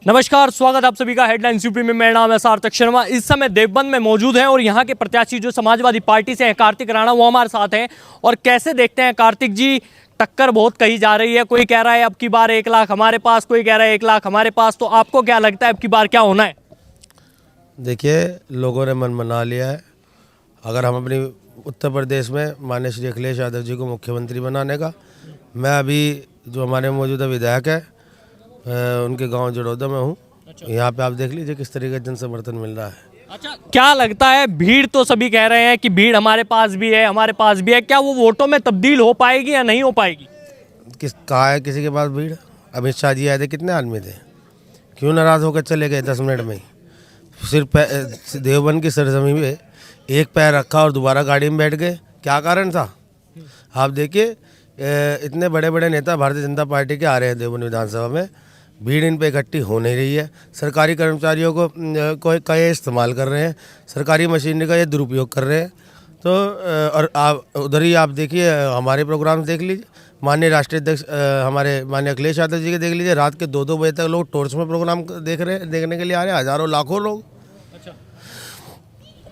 नमस्कार, स्वागत आप सभी का हेडलाइंस यूपी में। मेरा नाम है सार्थक शर्मा। इस समय देवबंद में मौजूद हैं और यहाँ के प्रत्याशी जो समाजवादी पार्टी से हैं कार्तिक राणा, वो हमारे साथ हैं। और कैसे देखते हैं कार्तिक जी, टक्कर बहुत कही जा रही है। कोई कह रहा है अब की बार 1 लाख हमारे पास, कोई कह रहा है 1 लाख हमारे पास। तो आपको क्या लगता है अब की बार क्या होना है? देखिए, लोगों ने मन बना लिया है। अगर हम अपनी उत्तर प्रदेश में माननीय श्री अखिलेश यादव जी को मुख्यमंत्री बनाने का, मैं अभी जो हमारे मौजूदा विधायक है उनके गांव जड़ौदा में हूँ। यहाँ पे आप देख लीजिए किस तरीके का जन समर्थन मिल रहा है। अच्छा, क्या लगता है, भीड़ तो सभी कह रहे हैं कि भीड़ हमारे पास भी है, हमारे पास भी है, क्या वो वोटों में तब्दील हो पाएगी या नहीं हो पाएगी? कहा है किसी के पास भीड़? अमित शाह जी आए थे, कितने आदमी थे? क्यों नाराज़ होकर चले गए 10 मिनट में ही? सिर्फ देवबंद की सरजमी में एक पैर रखा और दोबारा गाड़ी में बैठ गए। क्या कारण था? आप देखिए, इतने बड़े बड़े नेता भारतीय जनता पार्टी के आ रहे हैं देवबंद विधानसभा में, भीड़ इन पे इकट्ठी हो नहीं रही है। सरकारी कर्मचारियों का ये इस्तेमाल कर रहे हैं, सरकारी मशीनरी का ये दुरुपयोग कर रहे हैं। तो और आप उधर ही आप देखिए, हमारे प्रोग्राम देख लीजिए, माननीय राष्ट्रीय अध्यक्ष हमारे माननीय अखिलेश यादव जी के देख लीजिए, रात के 2-2 बजे तक लोग टॉर्च में प्रोग्राम देखने के लिए आ रहे हैं, हज़ारों लाखों लोग।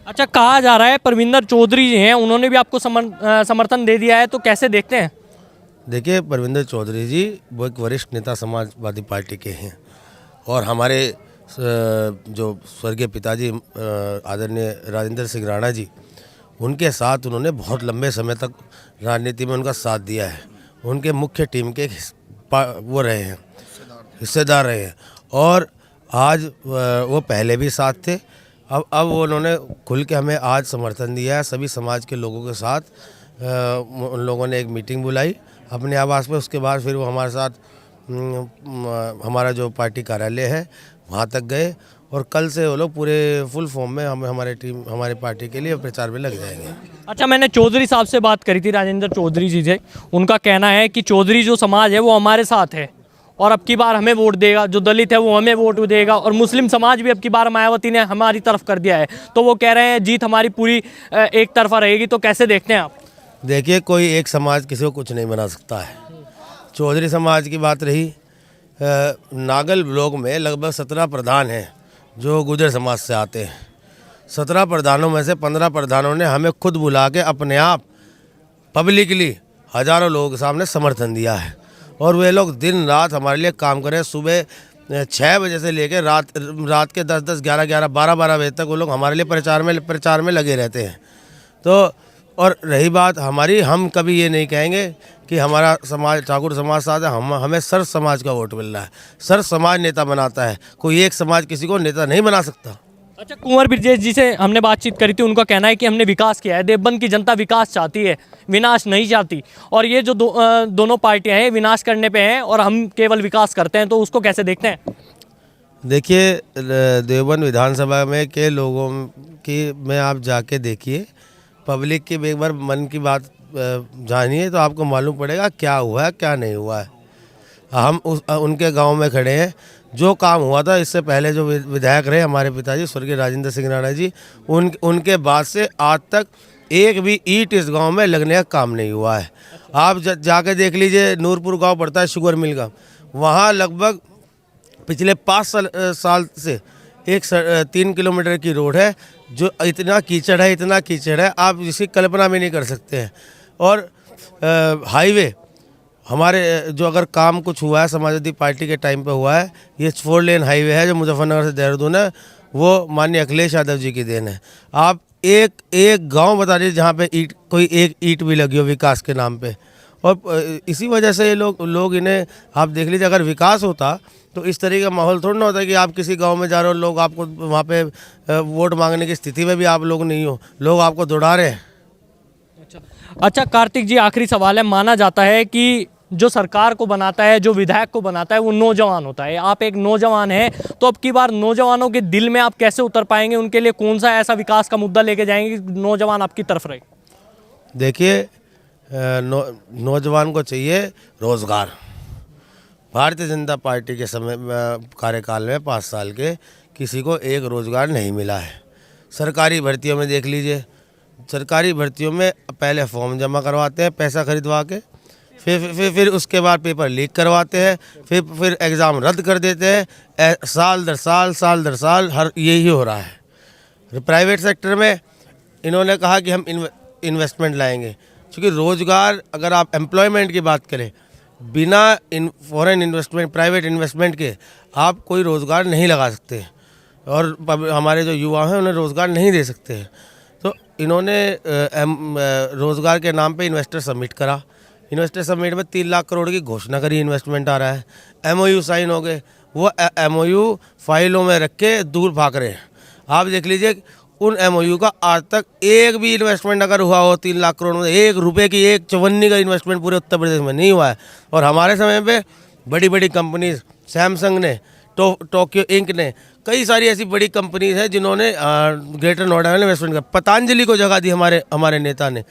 अच्छा, कहा जा रहा है परविंदर चौधरी जी हैं, उन्होंने भी आपको समर्थन दे दिया है, तो कैसे देखते हैं? देखिए, परविंदर चौधरी जी वो एक वरिष्ठ नेता समाजवादी पार्टी के हैं और हमारे जो स्वर्गीय पिताजी आदरणीय राजेंद्र सिंह राणा जी, उनके साथ उन्होंने बहुत लंबे समय तक राजनीति में उनका साथ दिया है। उनके मुख्य टीम के वो रहे हैं, हिस्सेदार रहे हैं और आज वो पहले भी साथ थे। अब उन्होंने खुल के हमें आज समर्थन दिया है। सभी समाज के लोगों के साथ उन लोगों ने एक मीटिंग बुलाई अपने आवास पे। उसके बाद फिर वो हमारे साथ हमारा जो पार्टी कार्यालय है वहाँ तक गए और कल से वो लोग पूरे फुल फॉर्म में हमारी पार्टी के लिए प्रचार में लग जाएंगे। अच्छा, मैंने चौधरी साहब से बात करी थी, राजेंद्र चौधरी जी से। उनका कहना है कि चौधरी जो समाज है वो हमारे साथ है और अब की बार हमें वोट देगा, जो दलित है वो हमें वोट देगा और मुस्लिम समाज भी अब की बार मायावती ने हमारी तरफ कर दिया है। तो वो कह रहे हैं जीत हमारी पूरी एक तरफा रहेगी। तो कैसे देखते हैं आप? देखिए, कोई एक समाज किसी को कुछ नहीं बना सकता है। चौधरी समाज की बात रही, नागल ब्लॉक में लगभग 17 प्रधान हैं जो गुर्जर समाज से आते हैं। 17 प्रधानों में से 15 प्रधानों ने हमें खुद बुला के अपने आप पब्लिकली हज़ारों लोगों के सामने समर्थन दिया है और वे लोग दिन रात हमारे लिए काम करें। सुबह 6 बजे से लेकर रात के 10-10, 11-11, 12-12 बजे तक वो लोग हमारे लिए प्रचार में लगे रहते हैं। तो और रही बात हमारी, हम कभी ये नहीं कहेंगे कि हमारा समाज ठाकुर समाज साथ है। हमें सर्व समाज का वोट मिल रहा है। सर्व समाज नेता बनाता है, कोई एक समाज किसी को नेता नहीं बना सकता। अच्छा, कुंवर ब्रजेश जी से हमने बातचीत करी थी, उनका कहना है कि हमने विकास किया है। देवबंद की जनता विकास चाहती है, विनाश नहीं चाहती। और ये जो दोनों पार्टियां हैं विनाश करने पे हैं और हम केवल विकास करते हैं। तो उसको कैसे देखते हैं? देखिए, देवबंद विधानसभा में के लोगों की में आप जाके देखिए, पब्लिक की एक बार मन की बात जानिए तो आपको मालूम पड़ेगा क्या हुआ है क्या नहीं हुआ है। हम उनके गांव में खड़े हैं। जो काम हुआ था इससे पहले जो विधायक रहे हमारे पिताजी स्वर्गीय राजेंद्र सिंह राणा जी, उनके बाद से आज तक एक भी ईंट इस गांव में लगने का काम नहीं हुआ है। आप जाके देख लीजिए, नूरपुर गांव पड़ता है शुगर मिल का, वहाँ लगभग पिछले 5 साल से 3 किलोमीटर की रोड है जो इतना कीचड़ है आप जिसकी कल्पना भी नहीं कर सकते हैं। और हाईवे हमारे जो अगर काम कुछ हुआ है समाजवादी पार्टी के टाइम पे हुआ है, ये 4 लेन हाईवे है जो मुजफ्फरनगर से देहरादून है, वो माननीय अखिलेश यादव जी की देन है। आप एक गांव बता दीजिए जहाँ पे कोई एक ईंट भी लगी हो विकास के नाम पे। और इसी वजह से ये लोग इन्हें आप देख लीजिए, अगर विकास होता तो इस तरीके का माहौल थोड़ा ना होता कि आप किसी गांव में जा रहे हो, लोग आपको वहाँ पे वोट मांगने की स्थिति में भी आप लोग नहीं हो, लोग आपको दौड़ा रहे हैं। अच्छा कार्तिक जी, आखिरी सवाल है। माना जाता है कि जो सरकार को बनाता है, जो विधायक को बनाता है, वो नौजवान होता है। आप एक नौजवान हैं, तो अब की बार नौजवानों के दिल में आप कैसे उतर पाएंगे? उनके लिए कौन सा ऐसा विकास का मुद्दा लेके जाएंगे कि नौजवान आपकी तरफ रहे? देखिए, नौजवान को चाहिए रोज़गार। भारतीय जनता पार्टी के समय कार्यकाल में 5 साल के किसी को एक रोज़गार नहीं मिला है। सरकारी भर्तियों में देख लीजिए, सरकारी भर्तियों में पहले फॉर्म जमा करवाते हैं पैसा खरीदवा के, फिर उसके बाद पेपर लीक करवाते हैं, फिर एग्ज़ाम रद्द कर देते हैं। साल दर साल हर यही हो रहा है। प्राइवेट सेक्टर में इन्होंने कहा कि हम इन्वेस्टमेंट लाएंगे, क्योंकि रोज़गार, अगर आप एम्प्लॉयमेंट की बात करें, बिना फॉरेन इन्वेस्टमेंट, प्राइवेट इन्वेस्टमेंट के आप कोई रोज़गार नहीं लगा सकते, और हमारे जो युवा हैं उन्हें रोज़गार नहीं दे सकते हैं। तो इन्होंने रोज़गार के नाम पे इन्वेस्टर सबमिट करा। इन्वेस्टर सबमिट में 3 लाख करोड़ की घोषणा करी, इन्वेस्टमेंट आ रहा है, MOU साइन हो गए, वो MOU फाइलों में रख के दूर भाग रहे हैं। आप देख लीजिए उन MOU का आज तक एक भी इन्वेस्टमेंट अगर हुआ हो 3 लाख करोड़ में, 1 रुपये की 1 चवन्नी का इन्वेस्टमेंट पूरे उत्तर प्रदेश में नहीं हुआ है। और हमारे समय पे बड़ी बड़ी कंपनीज, सैमसंग ने, टोक्यो इंक ने, कई सारी ऐसी बड़ी कंपनीज हैं जिन्होंने ग्रेटर नोएडा में इन्वेस्टमेंट किया। पतंजलि को जगह दी हमारे नेता ने।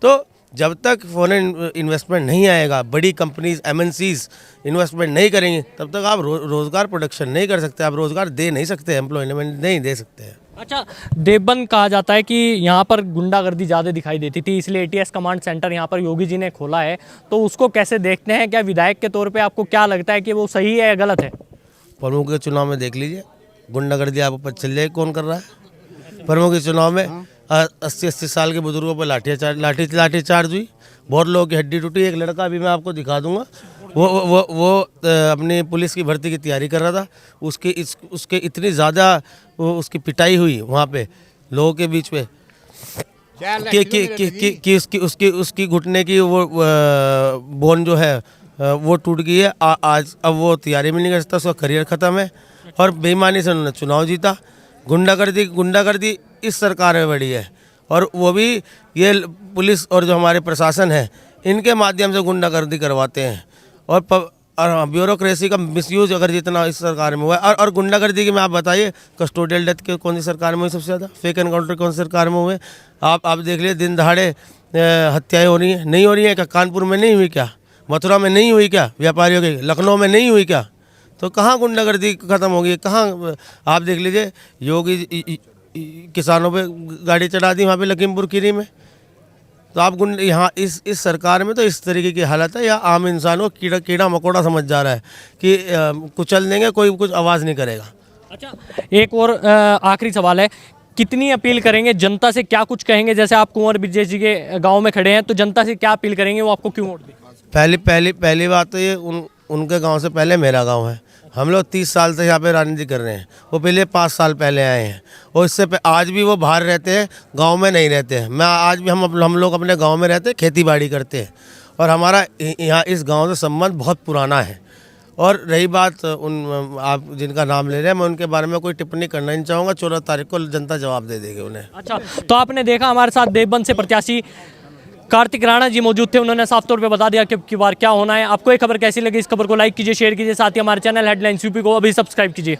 तो जब तक फॉरेन इन्वेस्टमेंट नहीं आएगा, बड़ी कंपनीज MNCs इन्वेस्टमेंट नहीं करेंगी, तब तक आप रोज़गार प्रोडक्शन नहीं कर सकते, आप रोज़गार दे नहीं सकते, एम्प्लॉयमेंट नहीं दे सकते हैं। अच्छा, देवबंद कहा जाता है कि यहाँ पर गुंडागर्दी ज़्यादा दिखाई देती थी, इसलिए ATS कमांड सेंटर यहाँ पर योगी जी ने खोला है, तो उसको कैसे देखते हैं? क्या विधायक के तौर पे आपको क्या लगता है कि वो सही है या गलत है? प्रमुख के चुनाव में देख लीजिए, गुंडागर्दी आपको पता चल जाए कौन कर रहा है। प्रमुख के चुनाव में 80 साल के बुजुर्गों पर लाठी चार्ज हुई, बहुत लोगों की हड्डी टूटी। एक लड़का अभी मैं आपको दिखा दूंगा, वो अपनी पुलिस की भर्ती की तैयारी कर रहा था, उसके इतनी ज़्यादा उसकी पिटाई हुई वहाँ पे लोगों के बीच में कि उसकी घुटने की वो बोन जो है वो टूट गई है। आज अब वो तैयारी में नहीं कर सकता, उसका करियर ख़त्म है, और बेईमानी से उन्होंने चुनाव जीता। गुंडागर्दी इस सरकार में बढ़ी है, और वो भी ये पुलिस और जो हमारे प्रशासन है, इनके माध्यम से गुंडागर्दी करवाते हैं। और ब्यूरोक्रेसी का मिसयूज अगर जितना इस सरकार में हुआ है, और गुंडागर्दी की में आप बताइए, कस्टोडियल डेथ के कौन सी सरकार में हुई सबसे ज़्यादा, फेक एनकाउंटर कौन सी सरकार में हुए? आप देख लीजिए, दिन दहाड़े हत्याएँ हो रही हैं, नहीं हो रही हैं क्या? कानपुर में नहीं हुई क्या? मथुरा में नहीं हुई क्या? व्यापारियों की लखनऊ में नहीं हुई क्या? तो कहाँ गुंडागर्दी खत्म होगी? कहाँ? आप देख लीजिए, योगी किसानों पे गाड़ी चढ़ा दी वहाँ पे लखीमपुर खीरी में। तो आप यहाँ इस सरकार में तो इस तरीके की हालत है, या आम इंसान को कीड़ा मकोड़ा समझ जा रहा है कि कुचल देंगे, कोई कुछ आवाज़ नहीं करेगा। अच्छा, एक और आखिरी सवाल है, कितनी अपील करेंगे जनता से, क्या कुछ कहेंगे? जैसे आप कुंवर ब्रजेश जी के गांव में खड़े हैं, तो जनता से क्या अपील करेंगे, वो आपको क्यों वोट दें? पहली बात तो ये उनके गांव से पहले मेरा गांव है। हम लोग 30 साल से यहाँ पे राजनीति कर रहे हैं, वो पहले 5 साल पहले आए हैं, और इससे आज भी वो बाहर रहते हैं, गांव में नहीं रहते हैं। मैं आज भी हम लोग अपने गांव में रहते हैं, खेती बाड़ी करते हैं, और हमारा यहाँ इस गांव से संबंध बहुत पुराना है। और रही बात आप जिनका नाम ले रहे हैं, मैं उनके बारे में कोई टिप्पणी करना नहीं चाहूँगा। 14 तारीख को जनता जवाब दे देगी उन्हें। अच्छा, तो आपने देखा हमारे साथ देवबंद से प्रत्याशी कार्तिक राणा जी मौजूद थे, उन्होंने साफ तौर पे बता दिया कि अब की बार क्या होना है। आपको ये खबर कैसी लगी? इस खबर को लाइक कीजिए, शेयर कीजिए, साथ ही हमारे चैनल हेडलाइंस यूपी को अभी सब्सक्राइब कीजिए।